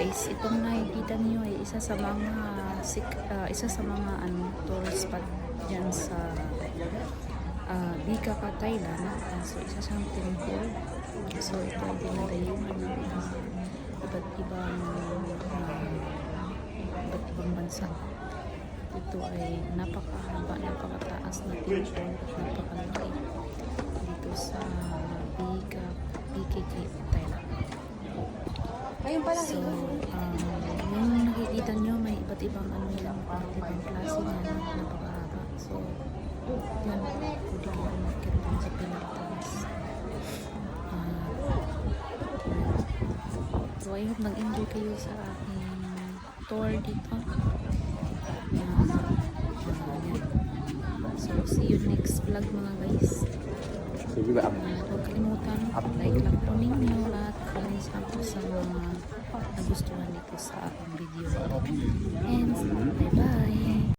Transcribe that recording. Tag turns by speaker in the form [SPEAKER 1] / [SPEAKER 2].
[SPEAKER 1] guys, itong nakikita niyo ay isa sa mga tourist spot diyan sa Bicaka, Thailand. So isa siyang temple. So ito ay dinadayuhan ng iba't ibang bansa. Ito ay napakahaba, napakataas na temple at napakalaki dito sa BKK, Thailand. So, yung nakikita nyo, may iba't ibang iba't ibang klase na napakahaba. So, yan, pwede kayo magkaroon sa Pilipinas. So, I hope nag-enjoy kayo sa aking tour dito. So, see you next vlog mga guys. Huwag kalimutan, like lang po ninyo at comment lang po sa mga nagustuhan nito sa aking video. And